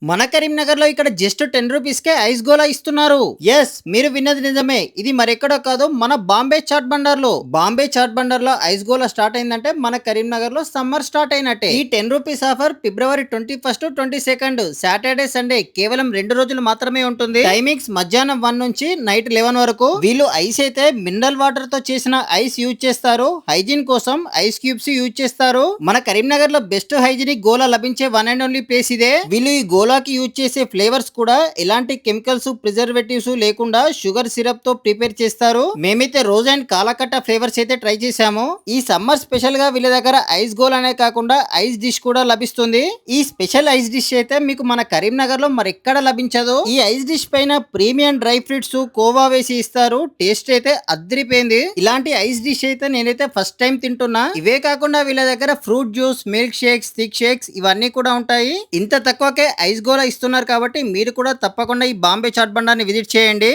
మన కరీంనగర్ లో ఇక్కడ జస్ట్ 10 రూపీస్ కే ఐస్ గోలా ఇస్తున్నారు. ఎస్, మీరు విన్నది నిజమే. ఇది మరెక్కడో కాదు, మన బాంబే చాట్ బండార్ లో. బాంబే చాట్ బండార్ లో ఐస్ గోలా స్టార్ట్ అయిందంటే మన కరీంనగర్ లో సమ్మర్ స్టార్ట్ అయినట్టే. ఈ 10 రూపీస్ ఆఫర్ ఫిబ్రవరి 21, 22 సాటర్డే సండే కేవలం 2 రోజులు మాత్రమే ఉంటుంది. టైమింగ్స్ మధ్యాహ్నం 1 నుంచి నైట్ 11 వరకు. వీళ్ళు ఐస్ అయితే మినరల్ వాటర్ తో చేసిన ఐస్ యూజ్ చేస్తారు. హైజీన్ కోసం ఐస్ క్యూబ్స్ యూజ్ చేస్తారు. మన కరీంనగర్ లో బెస్ట్ హైజీనిక్ గోలా లభించే వన్ అండ్ ఓన్లీ ప్లేస్ ఇదే. వీళ్ళు ఈ గోలాకి యూజ్ చేసే ఫ్లేవర్స్ కూడా ఎలాంటి కెమికల్స్, ప్రిజర్వేటివ్స్ లేకుండా షుగర్ సిరప్ తో ప్రిపేర్ చేస్తారు. మేమైతే రోజ్ అండ్ కాలకట్ట ఫ్లేవర్స్ అయితే ట్రై చేసాము. ఈ సమ్మర్ స్పెషల్ గా వీళ్ళ దగ్గర ఐస్ గోల్ అనే కాకుండా ఐస్ డిష్ కూడా లభిస్తుంది. ఈ స్పెషల్ ఐస్ డిష్ అయితే మీకు మన కరీంనగర్ లో మరెక్కడ లభించదు. ఈ ఐస్ డిష్ పైన ప్రీమియం డ్రై ఫ్రూట్స్, కోవా వేసి ఇస్తారు. టేస్ట్ అయితే అద్రిపోయింది. ఇలాంటి ఐస్ డిష్ అయితే నేనైతే ఫస్ట్ టైం తింటున్నా. ఇవే కాకుండా వీళ్ళ దగ్గర fruit juice, milk shakes, thick shakes ఇవన్నీ కూడా ఉంటాయి. ఇంత తక్కువకే ఐస్ గోలా ఇస్తున్నారు కాబట్టి మీరు కూడా తప్పకుండా ఈ బాంబే చాట్ బండార్ని విజిట్ చేయండి.